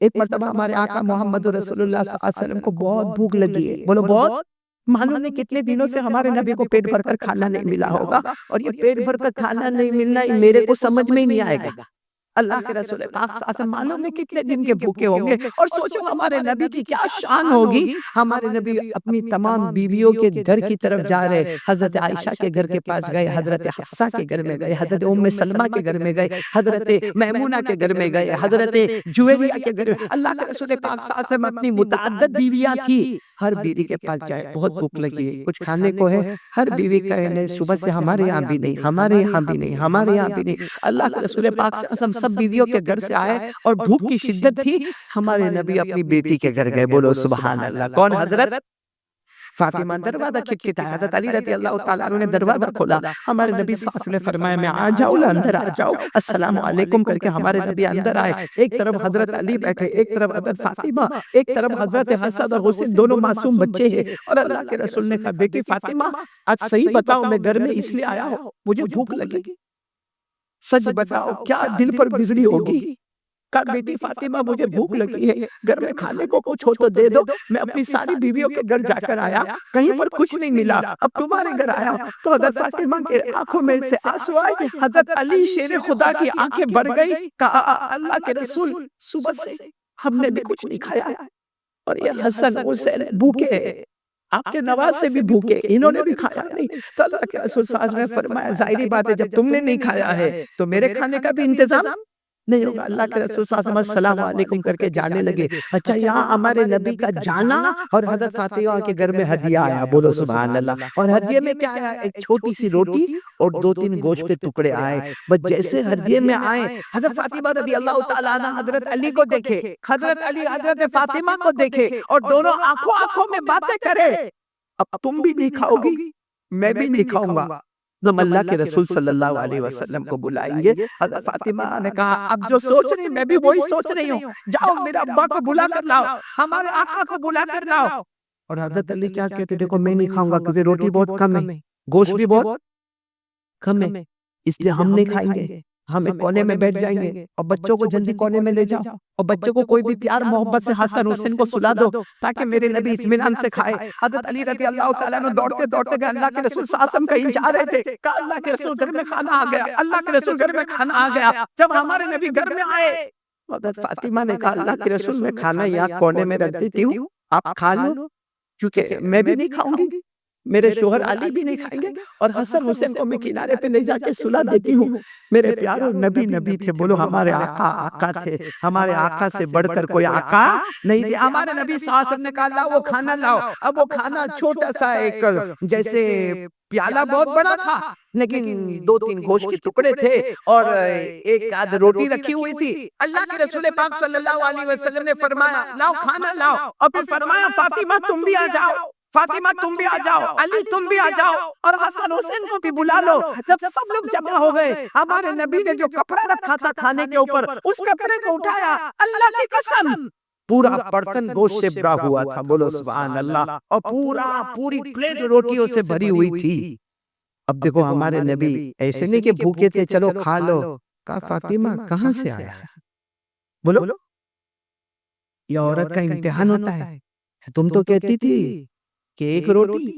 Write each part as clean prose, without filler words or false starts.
ایک مرتبہ ہمارے آقا محمد رسول اللہ صلی اللہ علیہ وسلم کو بہت بھوک لگی ہے، بولو بہت، معلوم نہیں کتنے دنوں سے ہمارے نبی کو پیٹ بھر کر کھانا نہیں ملا ہوگا، اور یہ پیٹ بھر کر کھانا نہیں ملنا میرے کو سمجھ میں ہی نہیں آئے گا۔ اللہ کے رسول پاک صلی اللہ علیہ وسلم معلوم نہیں کتنے دن کے بھوکے ہوں گے، اور سوچو ہمارے نبی کی کیا شان ہوگی، ہمارے نبی اپنی تمام بیویوں کے گھر کی طرف جا رہے، حضرت عائشہ کے گھر کے پاس گئے، حضرت حفصہ کے گھر میں گئے، حضرت ام سلمہ کے گھر میں گئے، حضرت میمونہ کے گھر میں گئے، حضرت جویریہ کے گھر میں۔ اللہ کے رسول پاک صلی اللہ علیہ وسلم اپنی متعدد بیویاں تھی، ہر بیوی کے پاس جائے، بہت بھوک لگی ہے، کچھ کھانے کو ہے، ہر بیوی کہے صبح سے ہمارے یہاں بھی نہیں، ہمارے یہاں بھی نہیں، ہمارے یہاں بھی نہیں۔ اللہ کے رسول پاک صلی اللہ علیہ وسلم سب بیویوں کے گھر سے آئے، اور بھوک کی شدت تھی، ہمارے نبی اپنی بیٹی کے گھر گئے، بولو سبحان اللہ۔ کون؟ حضرت فاطمہ۔ دروازہ کھٹکھٹایا، حضرت علی رضی اللہ تعالیٰ عنہ نے دروازہ کھولا، ہمارے نبی صلی اللہ علیہ وسلم نے فرمایا میں آ جاؤں؟ اندر آ جاؤ، السلام علیکم کر کے ہمارے نبی اندر آئے، ایک طرف حضرت علی بیٹھے، ایک طرف حضرت فاطمہ، ایک طرف حضرت حسن اور حسین، دونوں معصوم بچے ہیں، اور اللہ کے رسول نے کہا بیٹی فاطمہ آج صحیح بتاؤ میں گھر میں اس لیے آیا ہوں مجھے بھوک لگی، سچ بتاؤ کیا دل پر بجلی ہوگی؟ کہا بیٹی فاطمہ مجھے بھوک لگی ہے، گھر میں کھانے کو کچھ ہو تو دے دو، میں اپنی ساری بیویوں کے گھر جا کر آیا، کہیں پر کچھ نہیں ملا، اب تمہارے گھر آیا۔ تو حضرت فاطمہ کے آنکھوں میں سے آنسو آئے، حضرت علی شیر خدا کی آنکھیں بھر گئی، کہا اللہ کے رسول صبح سے ہم نے بھی کچھ نہیں کھایا، اور یہ حسن حسین بھوکے ہیں، آپ کے نواز سے بھی بھوکے، انہوں نے بھی کھایا نہیں۔ تو اللہ کے رسول صلی اللہ علیہ وسلم نے فرمایا ظاہری بات ہے جب تم نے نہیں کھایا ہے تو میرے کھانے کا بھی انتظام نہیں ہوگا۔ اللہ کے رسول صلی اللہ علیہ وسلم السلام علیکم کر کے جانے لگے۔ اچھا یہاں ہمارے نبی کا جانا اور حضرت فاطمہ کے گھر میں ہدیہ آیا، بولو سبحان اللہ، اور ہدیے میں کیا آیا؟ ایک چھوٹی سی روٹی اور 2-3 گوشت کے ٹکڑے آئے۔ بس جیسے ہدیے میں آئے، حضرت فاطمہ رضی اللہ تعالیٰ عنہ حضرت علی کو دیکھے، حضرت علی حضرت فاطمہ کو دیکھے، اور دونوں آنکھوں میں باتیں کرے، اب تم بھی نہیں کھاؤ گی میں بھی نہیں کھاؤں گا، تم اللہ کے رسول صلی اللہ علیہ وسلم کو بلائیں گے۔ حضرت فاطمہ نے کہا اب جو سوچ رہی میں بھی وہی سوچ رہی ہوں، جاؤ میرے ابا کو بلا کر لاؤ، ہمارے آقا کو بلا کر لاؤ۔ اور حضرت علی کیا کہتے دیکھو میں نہیں کھاؤں گا کیونکہ روٹی بہت کم ہے، گوشت بھی بہت کم ہے، اس لیے ہم نہیں کھائیں گے، ہم ایک کونے میں بیٹھ جائیں گے، اور بچوں کو جلدی کونے میں لے جاؤ، اور بچوں کو کوئی بھی پیار محبت سے حسن حسین کو سلا دو تاکہ میرے نبی اطمینان سے کھائے۔ حضرت علی رضی اللہ تعالیٰ عنہ دوڑتے دوڑتے گئے، اللہ کے رسول صلی اللہ علیہ وسلم کہیں جا رہے تھے، کہا اللہ کے رسول گھر میں کھانا آ گیا، اللہ کے رسول گھر میں کھانا آ گیا۔ جب ہمارے نبی گھر میں آئے، حضرت فاطمہ نے کہا اللہ کے رسول میں کھانا یہاں کونے میں رکھ دیتی ہوں، آپ کھا لو، کیونکہ میں بھی نہیں کھاؤں گی، میرے شوہر علی بھی نہیں کھائیں گے، اور حسن حسین کو میں کنارے پہ لے جا کے سلا دیتی ہوں۔ میرے پیاروں نبی تھے، بولو ہمارے آقا تھے، ہمارے آقا سے بڑھ کر کوئی آقا نہیں تھے۔ ہمارے نبی صلی اللہ علیہ وسلم نے کہا لاؤ وہ کھانا لاؤ، اب وہ کھانا چھوٹا سا ایک جیسے پیالہ بہت بڑا تھا لیکن 2-3 گوشت کے ٹکڑے تھے اور ایک آدھ روٹی رکھی ہوئی تھی۔ اللہ کے رسول پاک صلی اللہ علیہ وسلم نے فرمایا لاؤ کھانا لاؤ، اور پھر فرمایا فاطمہ تم بھی آ جاؤ، فاطمہ تم بھی آ جاؤ، علی تم بھی آ جاؤ، اور حسن حسین کو بھی بلا لو۔ جب سب لوگ جمع ہو گئے، ہمارے نبی نے جو کپڑا رکھا تھا کھانے کے اوپر اس کپڑے کو اٹھایا، اللہ کی قسم پورا برتن گوشت سے بھرا ہوا تھا، بولو سبحان اللہ، اور پوری پلیٹ روٹیوں سے بھری ہوئی تھی۔ اب دیکھو ہمارے نبی ایسے نہیں کہ بھوکے تھے چلو کھا لو، کہا فاطمہ کہاں سے آیا؟ بولو یہ عورت کا امتحان ہوتا ہے، تم تو کہتی تھی کہ ایک روٹی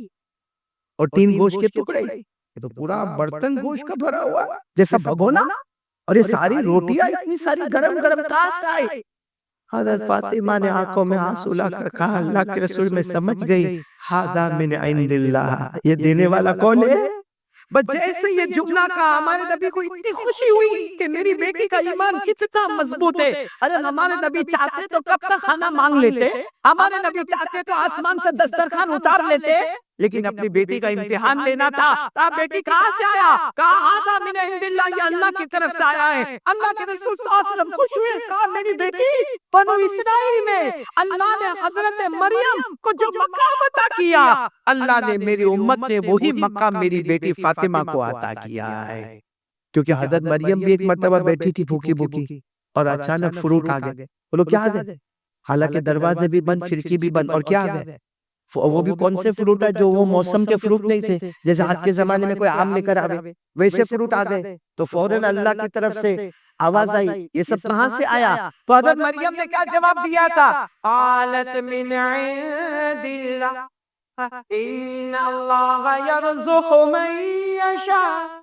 اور 3 گوشت کے ٹکڑے، یہ تو پورا برتن گوشت کا بھرا ہوا جیسا بھگونا، اور یہ ساری روٹیاں اتنی ساری گرم گرم کہاں سے آئی؟ حضرت فاطمہ نے آنکھوں میں آنسو لا کر کہا اللہ کے رسول میں سمجھ گئی ھذا من عند اللہ، یہ دینے والا کون ہے؟ بس جیسے یہ جملہ کہا ہمارے نبی کو اتنی خوشی ہوئی کہ میری بیٹی کا ایمان کتنا مضبوط ہے۔ ارے ہمارے نبی چاہتے تو کب تک کھانا مانگ لیتے، ہمارے نبی چاہتے تو آسمان سے دسترخوان اتار لیتے، لیکن اپنی بیٹی کا امتحان لینا تھا۔ کہا بیٹی کہاں سے آیا؟ کہا ھذا من عند اللہ، یہ اللہ کی طرف سے آیا ہے۔ اللہ کے رسول صلی اللہ علیہ وسلم خوش ہوئے، کہا میری بیٹی بنو اسرائیل میں اللہ نے حضرت مریم کو جو مقام عطا کیا، اللہ نے میری امت نے وہی مقام میری بیٹی فاطمہ کو عطا کیا ہے۔ کیونکہ حضرت مریم بھی ایک مرتبہ بیٹھی تھی بھوکی اور اچانک فروٹ آ گئے، بولو کیا آ گئے؟ حالانکہ دروازے بھی بند، کھڑکی بھی بند، اور کیا آ گئے؟ وہ بھی کون سے فروٹ ہے جو وہ موسم کے فروٹ نہیں تھے، جیسے آج کے زمانے میں کوئی آم لے کر آوے ویسے فروٹ آ گئے۔ تو فوراً اللہ کی طرف سے آواز آئی، یہ سب کہاں سے آیا؟ تو حضرت مریم نے کیا جواب دیا تھا؟ قالت من عند اللہ ان اللہ یرزق من یشاء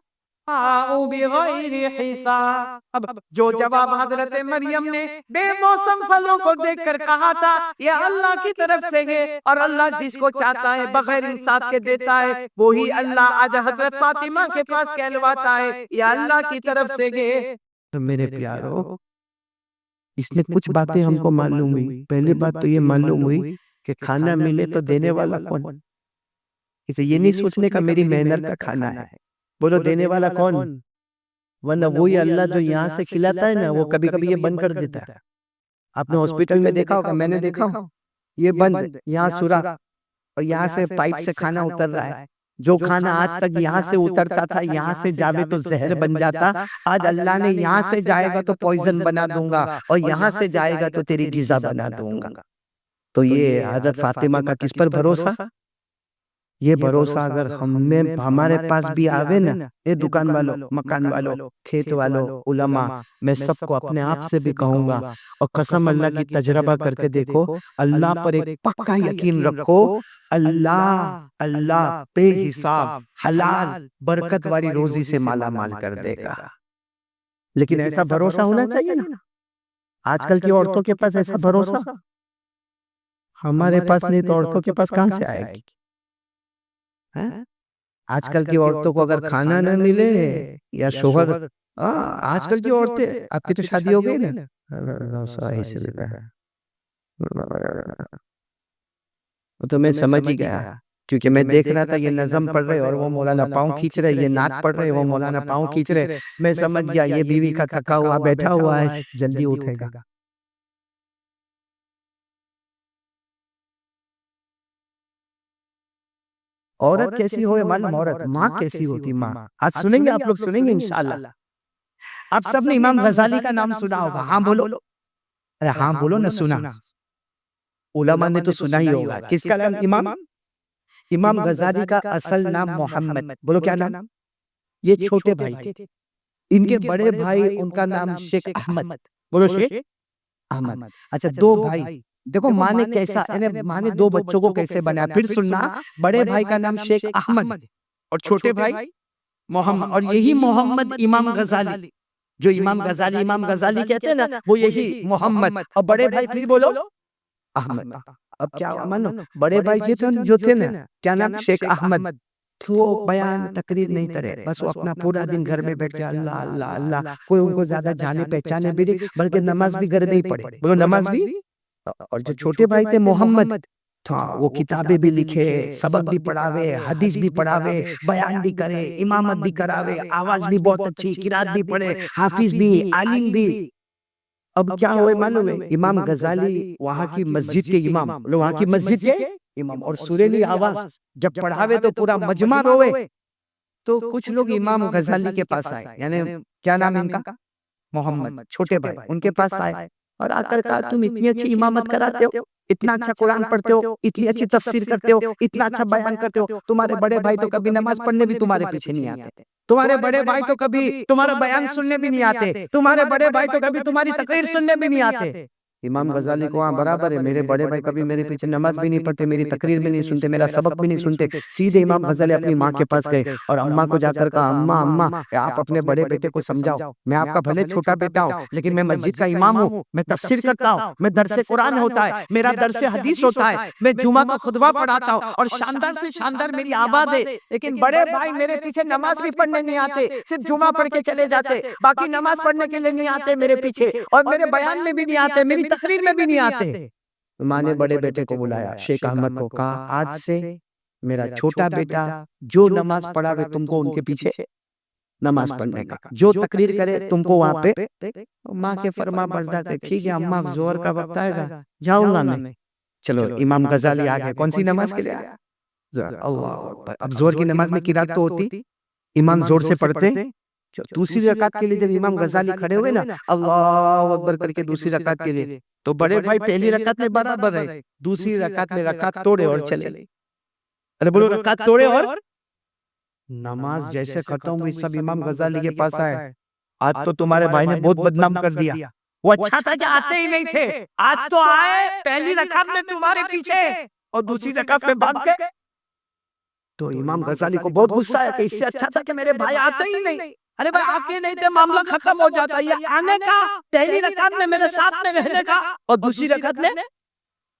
بغیر حساب۔ اب جو جواب حضرت مریم نے بے موسم پھلوں کو دیکھ کر کہا تھا یہ اللہ کی طرف سے ہے، اور اللہ جس کو چاہتا ہے بغیر حساب کے دیتا ہے، وہی اللہ آج حضرت فاطمہ کے پاس کہلواتا ہے یہ اللہ کی طرف سے ہے۔ تو میرے پیارو، اس نے کچھ باتیں ہم کو معلوم ہوئی۔ پہلی بات تو یہ معلوم ہوئی کہ کھانا ملے تو دینے والا کون؟ اسے یہ نہیں سوچنے کا میری محنت کا کھانا ہے، بولو دینے والا کون؟ ورنہ وہی اللہ جو یہاں سے کھلاتا ہے نا، وہ کبھی کبھی یہ بند کر دیتا ہے۔ آپ نے ہاسپٹل میں دیکھا ہوگا، میں نے دیکھا ہوں، یہ بند یہاں سورا اور یہاں سے پائپ سے کھانا اتر رہا ہے۔ جو کھانا آج تک یہاں سے اترتا تھا یہاں سے جاوے تو زہر بن جاتا، آج اللہ نے یہاں سے جائے گا تو پوائزن بنا دوں گا، اور یہاں سے جائے گا تو تیری غذا بنا دوں گا۔ تو یہ حضرت فاطمہ کا کس پر بھروسہ؟ یہ بھروسہ اگر ہمارے پاس بھی آوے نا، یہ دکان والوں، مکان والوں، کھیت والوں، علماء، میں سب کو اپنے آپ سے بھی کہوں گا، اور قسم اللہ کی تجربہ کر کے دیکھو، اللہ پر ایک پکا یقین رکھو، اللہ بے حساب حلال برکت والی روزی سے مالا مال کر دے گا۔ لیکن ایسا بھروسہ ہونا چاہیے نا۔ آج کل کی عورتوں کے پاس ایسا بھروسہ ہمارے پاس نہیں، تو عورتوں کے پاس کہاں سے آئے گی؟ آج کل کی عورتوں کو اگر کھانا نہ ملے یا شوہر، آج کل کی عورتیں، آپ کی تو شادی ہو گئی نا، تو میں سمجھ ہی گیا، کیونکہ میں دیکھ رہا تھا یہ نظم پڑھ رہے اور وہ مولانا پاؤں کھینچ رہے، یہ نعت پڑھ رہے وہ مولانا پاؤں کھینچ رہے، میں سمجھ گیا یہ بیوی کا تھکا ہوا بیٹھا ہوا ہے، جلدی اٹھے گا۔ عورت کیسی ہوئے معلوم؟ عورت ماں کیسی ہوتی؟ ماں آج سنیں گے، آپ لوگ سنیں گے انشاءاللہ۔ آپ سب نے امام غزالی کا نام سنا ہوگا، ہاں بولو، ارے ہاں بولو نہ، سنا؟ علماء نے تو سنا ہی ہوگا۔ کس کا نام؟ امام غزالی کا اصل نام محمد، بولو کیا نام؟ یہ چھوٹے بھائی تھے، ان کے بڑے بھائی ان کا نام شیخ احمد، بولو شیخ احمد۔ اچھا، دو بھائی، دیکھو ماں نے کیسا، ماں نے دو بچوں کو کیسے بنایا، پھر سننا۔ بڑے بھائی کا نام شیخ احمد اور چھوٹے بھائی محمد، اور یہی محمد امام غزالی، جو امام غزالی کہتے ہیں نا، وہ یہی محمد، اور بڑے بھائی پھر بولو احمد۔ اب کیا مانو، بڑے بھائی جو تھے نا، کیا نام؟ شیخ احمد۔ وہ بیان تقریر نہیں کرے، بس وہ اپنا پورا دن گھر میں بیٹھ کے اللہ اللہ اللہ، کوئی ان کو زیادہ جانے پہچانے بھی نہیں، بلکہ نماز بھی گھر نہیں پڑھے، بولو نماز بھی۔ اور جو چھوٹے بھائی تھے محمد، وہ کتابیں بھی لکھے، سبق بھی پڑھاوے، حدیث بھی پڑھاوے، بیان بھی کرے، امامت بھی کراوے، آواز بھی بہت اچھی، قرات بھی پڑھے، حافظ بھی، عالم بھی۔ اب کیا ہوئے معلوم ہے؟ امام غزالی وہاں کی مسجد کے امام، وہاں کی مسجد کے امام، اور سریلی آواز جب پڑھاوے تو پورا مجمع روئے۔ تو کچھ لوگ امام غزالی کے پاس آئے، یعنی کیا نام ان کا؟ محمد، چھوٹے بھائی، ان کے پاس آئے اور آ کر کہا تم اتنی اچھی امامت کراتے ہو، اتنا اچھا قرآن پڑھتے ہو، اتنی اچھی تفسیر کرتے ہو، اتنا اچھا بیان کرتے ہو، تمہارے بڑے بھائی تو کبھی نماز پڑھنے بھی تمہارے پیچھے نہیں آتے، تمہارے بڑے بھائی تو کبھی تمہارا بیان سننے بھی نہیں آتے، تمہارے بڑے بھائی تو کبھی تمہاری تقریر سننے بھی نہیں آتے۔ امام غزالی کو ہاں برابر ہے، میرے بڑے بھائی کبھی میرے پیچھے نماز بھی نہیں پڑھتے، میری تقریر بھی نہیں سنتے، میرا سبق بھی نہیں سنتے۔ سیدھے امام غزالی اپنی ماں کے پاس گئے اور اماں کو جا کر کہا، اماں آپ اپنے بڑے بیٹے کو سمجھاؤ، میں آپ کا بھلے چھوٹا بیٹا ہوں لیکن میں مسجد کا امام ہوں، میں تفسیر کرتا ہوں، میں درس قرآن ہوتا ہے، میرا درس حدیث ہوتا ہے، میں جمعہ کا خطبہ پڑھاتا ہوں، اور شاندار سے شاندار میری آباد ہے، لیکن بڑے بھائی میرے پیچھے نماز بھی پڑھنے نہیں آتے، صرف جمعہ پڑھ کے چلے جاتے، باقی نماز پڑھنے کے لیے نہیں آتے میرے پیچھے، اور میرے بیان میں بھی نہیں آتے، میری تقریر میں بھی نہیں آتے۔ ماں نے بڑے بیٹے کو بلایا، شیخ احمد کو، کہا آج سے میرا چھوٹا بیٹا جو نماز پڑھاوے تم کو ان کے پیچھے نماز پڑھنے کا، جو تقریر کرے تم کو وہاں پہ۔ ماں کے فرما بردار تھے، ٹھیک ہے اماں زہر کا وقت آئے گا، جاؤں گا میں۔ چلو امام غزالی آگئے، کون سی نماز کے لیے؟ اللہ اکبر۔ اب زہر کی نماز میں قرات تو ہوتی، امام زور سے پڑھتے۔ دوسری رکعت کے لیے جب امام غزالی کھڑے ہوئے نا، اللہ اکبر کر کے دوسری رکعت کے لیے، تو بڑے بھائی پہلی رکعت میں برابر رہے، دوسری رکعت میں رکعت توڑے اور چلے۔ ارے بولو رکعت توڑے اور نماز جیسے ختم ہوئی، سب امام غزالی کے پاس آئے، آج تو تمہارے بھائی نے بہت بدنام کر دیا. وہ اچھا تھا کہ آتے ہی نہیں تھے, آج تو آئے پہلی رکعت میں تمہارے پیچھے اور دوسری رکعت میں بھاگ گئے. تو امام غزالی کو بہت غصہ آیا کہ اس سے اچھا تھا کہ میرے بھائی آتے ہی نہیں. ارے بھائی آتے نہیں تھے معاملہ ختم ہو جاتا. یہ آنے کا, پہلی رکعت میں میرے ساتھ میں رہنے کا اور دوسری رکعت میں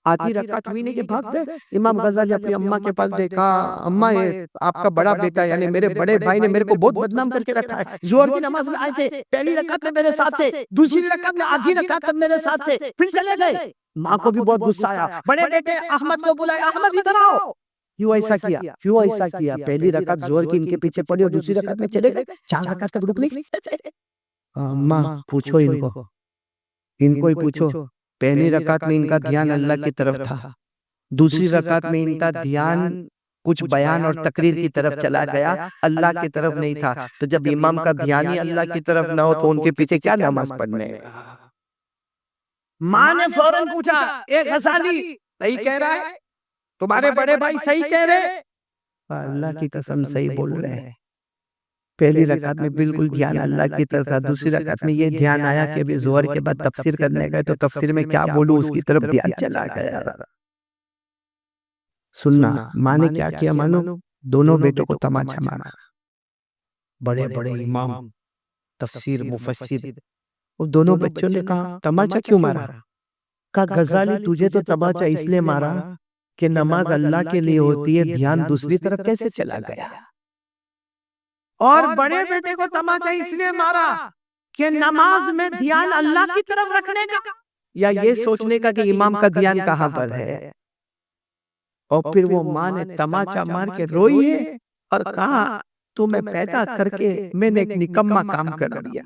آدھی رکعت ہوئی نہیں کہ بھاگ گئے. امام غزالی اپنی اماں کے پاس دیکھا, اماں یہ آپ کا بڑا بیٹا یعنی میرے بڑے بھائی نے میرے کو بہت بدنام کر کے رکھا ہے. ظہر کی نماز میں آئے تھے, پہلی رکعت میں میرے ساتھ تھے, دوسری رکعت میں آدھی رکعت میں میرے ساتھ تھے, پھر چلے گئے. ماں کو بھی بہت غصہ آیا. بڑے بیٹے احمد کو بلایا, احمد ادھر آؤ. کیوں ایسا کیا, کیوں ایسا کیا؟ پہلی رکعت ظہر کی ان کے پیچھے پڑی اور دوسری رکعت میں چلے گئے, 4 رکعت تک رک نہیں سکتے. اماں پوچھو ان کو ہی پوچھو. پہلی رکعت میں ان کا دھیان اللہ کی طرف تھا, دوسری رکعت میں ان کا دھیان کچھ بیان اور تقریر کی طرف چلا گیا, اللہ کی طرف نہیں تھا. تو جب امام کا دھیان ہی اللہ کی طرف نہ ہو تو ان کے پیچھے کیا نماز پڑھنے. ماں نے فوراً پوچھا, اے غزالی صحیح کہہ رہا ہے, تمہارے بڑے بھائی صحیح کہہ رہے؟ اللہ کی قسم صحیح بول رہے ہیں. پہلی رکعت میں بالکل دھیان اللہ کی طرف تھا, دوسری رکعت میں یہ دھیان آیا کہ ابھی ظہر کے بعد تفسیر کرنے گئے تو تفسیر میں کیا بولوں اس کی طرف دھیان چلا گیا. سننا, ماں نے کیا کیا معلوم؟ دونوں بیٹوں کو تماچا مارا. بڑے بڑے امام تفسیر مفسر, وہ دونوں بچوں نے کہا تماچا کیوں مارا؟ کہا غزالی تجھے تو تماچا اس لیے مارا کہ نماز اللہ کے لیے ہوتی ہے, دھیان دوسری طرف کیسے چلا گیا. اور بڑے بیٹے کو تماچا اس لیے مارا کہ نماز میں دھیان اللہ کی طرف رکھنے کا یا یہ سوچنے کا کہ امام کا دھیان کہاں پر ہے. اور پھر وہ ماں نے تماچا مار کے روئی ہے اور کہا تمہیں پیدا کر کے میں نے ایک نکما کام کر دیا,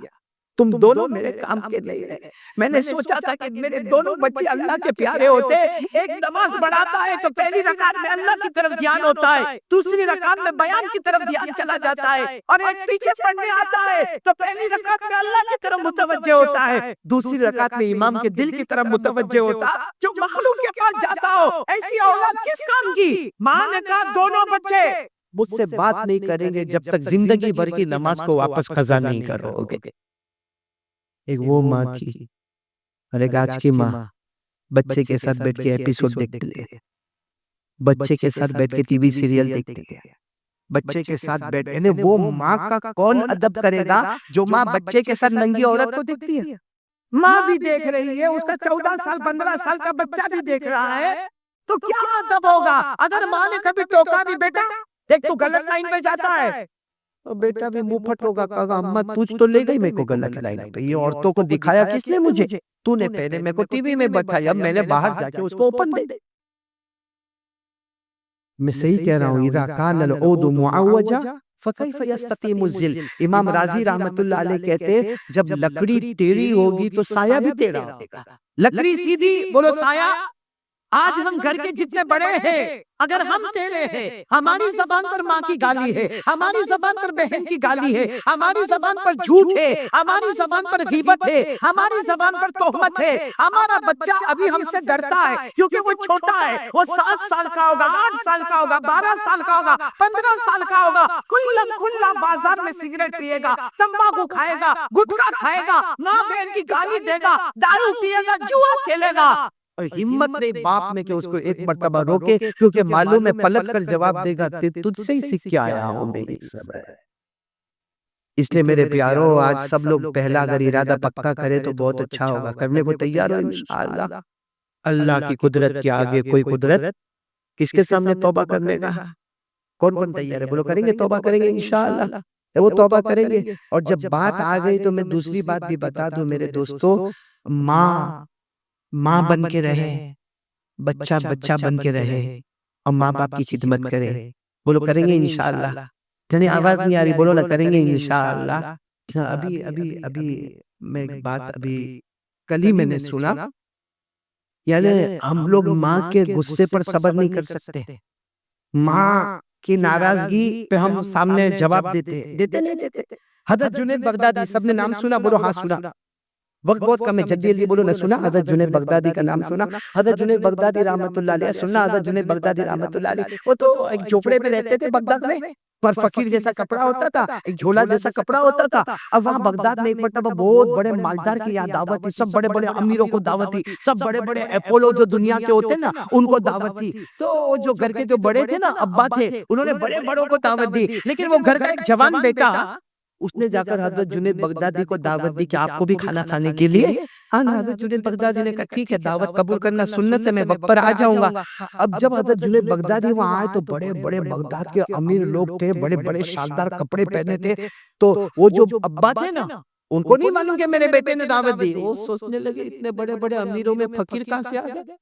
تم دونوں میرے کام کے نہیں رہے. میں نے سوچا تھا کہ میرے دونوں بچے اللہ کے پیارے ہوتے, ایک نماز پڑھاتا ہے تو پہلی رکعت میں اللہ کی طرف دھیان ہوتا ہے, دوسری رکعت میں بیان کی طرف دھیان چلا جاتا ہے, اور ایک پیچھے پڑھنے آتا ہے تو پہلی رکعت میں اللہ کی طرف متوجہ ہوتا ہے, دوسری رکعت میں امام کے دل کی طرف متوجہ ہوتا. جو مخلوق کے پاس جاتا ہو ایسی اولاد کس کام کی؟ ماں نے کہا دونوں بچے مجھ سے بات نہیں کریں گے جب تک زندگی بھر کی نماز کو واپس قضا نہیں کرو گے. ایک وہ ماں تھی اور ایک آج کی ماں بچے کے ساتھ بیٹھ کے ایپیسوڈ دیکھتے ہیں, بچے کے ساتھ بیٹھ کے ٹی وی سیریل دیکھتے ہیں, بچے کے ساتھ بیٹھ کے. وہ ماں کا کون ادب کرے گا جو ماں بچے کے ساتھ ننگی عورت کو دیکھتی ہے؟ ماں بھی دیکھ رہی ہے, اس کا 14 سال 15 سال کا بچہ بھی دیکھ رہا ہے, تو کیا ادب ہوگا؟ اگر ماں نے کبھی ٹوکا بھی بیٹا دیکھ تو غلط لائن پہ جاتا ہے, تو بیٹا بھی منہ پھٹ ہوگا, کہا اماں تجھ تو لے گئی میرے کو غلط لائن پہ, یہ عورتوں کو دکھایا کس نے مجھے؟ تو نے پہلے میرے کو ٹی وی میں بتایا, میں نے باہر جا کے اس کو اوپن دے. میں صحیح کہہ رہا ہوں, اذا کان العود معوجا فکیف یستقیم الظل. امام راضی رحمت اللہ علیہ کہتے جب لکڑی ٹیڑھی ہوگی تو سایہ بھی ٹیڑھا ہوگا. لکڑی سیدھی بولو سایہ. آج ہم گھر کے جتنے بڑے ہیں اگر ہم ٹیڑھے ہیں, ہماری زبان پر ماں کی گالی ہے, ہماری زبان پر بہن کی گالی ہے, ہماری زبان پر جھوٹ ہے, ہماری زبان پر غیبت ہے, ہماری زبان پر تہمت ہے, ہمارا بچہ ابھی ہم سے ڈرتا ہے کیونکہ وہ چھوٹا ہے, وہ 7 سال کا ہوگا, 8 سال کا ہوگا, 12 سال کا ہوگا, 15 سال کا ہوگا, کھلا بازار میں سگریٹ پیے گا, تمباکو کھائے گا, گٹکا کھائے گا, ماں بہن کی گالی دے گا, دارو پیے گا, جوا کھیلے گا. اور ہمت نہیں باپ میں کہ اس کو ایک مرتبہ روکے, کیونکہ معلوم ہے پلٹ کر جواب دے گا تجھ سے ہی سیکھ کے آیا ہوں میں. اس لیے میرے پیارو آج سب لوگ پہلا اگر ارادہ پکا کرے تو بہت اچھا ہوگا. کرنے کو تیار ہو انشاءاللہ. اللہ کی قدرت کے آگے کوئی قدرت, کس کے سامنے توبہ کرنے کا کون کون تیار ہے؟ بولو کریں گے, توبہ کریں گے انشاءاللہ. وہ توبہ کریں گے. اور جب بات آ گئی تو میں دوسری بات بھی بتا دوں میرے دوستو, ماں بن کے رہے, بچہ بن کے رہے اور ماں باپ کی خدمت کرے. بولو کریں گے انشاءاللہ. یعنی آواز نہیں آ رہی, بولو نا کریں گے انشاءاللہ. ابھی میں ایک بات ابھی کل ہی میں نے سنا, یعنی ہم لوگ ماں کے غصے پر صبر نہیں کر سکتے, ماں کی ناراضگی پہ ہم سامنے جواب دیتے نہیں دیتے. حضرت جنید بغدادی, سب نے نام سنا؟ بولو ہاں سنا. وقت بہت کم ہے, جلدی بولو نہ سنا. حضرت جنید بغدادی کا نام سنا؟ حضرت جنید بغدادی رحمت اللہ علیہ سننا. حضرت جنید بغدادی رحمت اللہ علیہ وہ تو ایک جھوپڑے میں رہتے تھے بغداد میں, پر فقیر جیسا کپڑا ہوتا تھا، ایک جھولا جیسا کپڑا ہوتا تھا. اب وہاں بغداد میں ایک مرتبہ بہت بڑے مالدار کی یہاں دعوت تھی، سب بڑے بڑے امیروں کو دعوت تھی، سب بڑے بڑے اپولو جو دنیا کے ہوتے نا ان کو دعوت تھی. تو جو گھر کے جو بڑے تھے نا ابا تھے، انہوں نے بڑے بڑوں کو دعوت دی. لیکن وہ گھر کا ایک جوان بیٹا اس نے جا کر حضرت جنید بغدادی کو دعوت دی کہ آپ کو بھی کھانا کھانے کے لیے. ہاں حضرت جنید بغدادی نے کہا ٹھیک ہے، دعوت قبول کرنا سنت سے، میں وقت پر آ جاؤں گا. اب جب حضرت جنید بغدادی وہاں آئے تو بڑے بڑے بغداد کے امیر لوگ تھے، بڑے بڑے شاندار کپڑے پہنے تھے. تو وہ جو ابا تھے نا ان کو نہیں معلوم کہ میرے بیٹے نے دعوت دی. وہ سوچنے لگے اتنے بڑے بڑے امیروں میں فقیر کہاں سے آ گئے،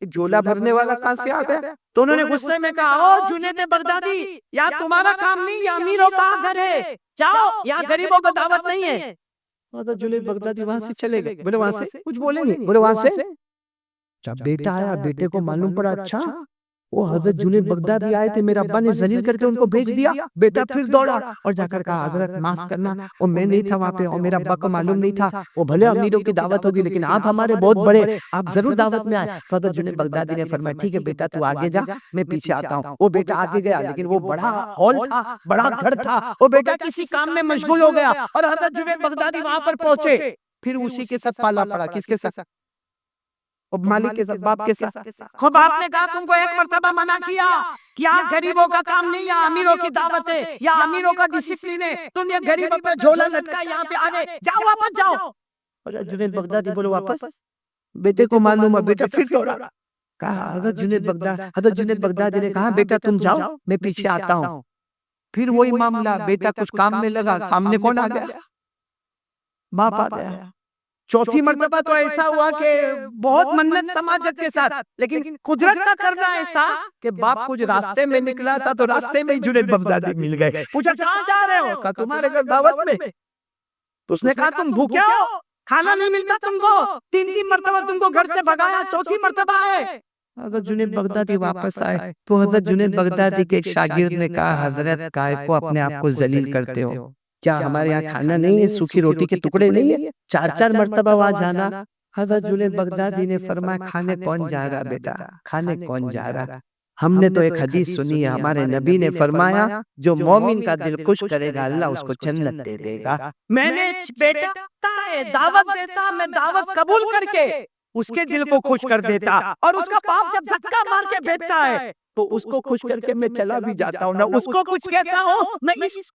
جھولا بھرنے والا کہاں سے آ گیا. تو انہوں نے غصے میں کہا او جنید بغدادی، یا تمہارا کام نہیں، یا امیروں کا گھر ہے، جاؤ یہاں غریبوں کو دعوت نہیں ہے. حضرت جنید بغدادی وہاں سے چلے گئے. بولے وہاں سے کچھ بولیں گے، بولے وہاں سے. جب بیٹا آیا بیٹے کو معلوم پڑا اچھا وہ حضرت جنید بغدادی آئے تھے، میرا ابا نے ذلیل کر کے ان کو بھیج دیا. بیٹا پھر دوڑا اور جا کر کہا حضرت معاف کرنا، وہ میں نہیں تھا وہاں پہ اور میرا ابا کو معلوم نہیں تھا. وہ بھلے امیروں کی دعوت ہوگی لیکن آپ ہمارے بہت بڑے، آپ ضرور دعوت میں آئے. حضرت جنید بغدادی نے فرمایا ٹھیک ہے بیٹا تو آگے جا، میں پیچھے آتا ہوں. وہ بیٹا آگے گیا لیکن وہ بڑا ہال تھا، بڑا گھر تھا. وہ بیٹا کسی کام میں مشغول ہو گیا اور حضرت جنید بغدادی وہاں پر پہنچے. پھر اسی کے ساتھ پالا پڑا. کس کے ساتھ؟ مالک کے ساتھ، باپ کے ساتھ. خوب آپ نے کہا تم کو ایک مرتبہ منع کیا کہ یہاں غریبوں کا کام نہیں، یا امیروں کی دعوت ہے، یا امیروں کا ڈسپلن ہے. تم یہ غریبوں پہ جھولا لٹکا یہاں پہ آگے جاؤ، واپس جاؤ. اور جنید بغدادی بولو واپس. بیٹے کو معلوم ہے، بیٹا پھر دوڑا. کہا حضرت جنید بغدادی نے کہا بیٹا تم جاؤ میں پیچھے آتا ہوں. پھر وہی معاملہ، بیٹا کچھ کام میں لگا، سامنے کون آ گیا؟ باپ آ گیا. چوتھی مرتبہ تو ایسا ہوا کہ بہت منت سماجت کے ساتھ، لیکن قدرت کا کرنا ایسا کہ باپ کچھ راستے میں نکلا تھا تو راستے میں ہی جنید بغدادی مل گئے. پوچھا کہاں جا رہے ہو؟ کہا تمہارے گھر دعوت میں. تو اس نے کہا تم بھوکے ہو، کھانا نہیں ملتا تم کو، تین مرتبہ تم کو گھر سے بھگایا، چوتھی مرتبہ ہے. حضرت جنید بغدادی واپس آئے تو حضرت جنید بغدادی کے ایک شاگرد نے کہا حضرت کائے کو اپنے آپ کو ذلیل کرتے ہو؟ کیا ہمارے یہاں کھانا نہیں ہے، سوکھی روٹی کے ٹکڑے نہیں ہے؟ چار مرتبہ وہاں جانا. حضرت جنید بغدادی نے فرمایا کھانے کون جا رہا بیٹا، کھانے کون جا رہا؟ ہم نے تو ایک حدیث سنی ہے، ہمارے نبی نے فرمایا جو مومن کا دل خوش کرے گا اللہ اس کو جنت دے دے گا. میں نے بیٹا دعوت دیتا، میں دعوت قبول کر کے اس کے دل کو خوش کر دیتا، اور اس کا باپ جب دھکا مار کے بھیجتا ہے تو اس کو خوش کر کے میں چلا بھی جاتا ہوں، نہ اس کو کچھ کہتا ہوں نہ اس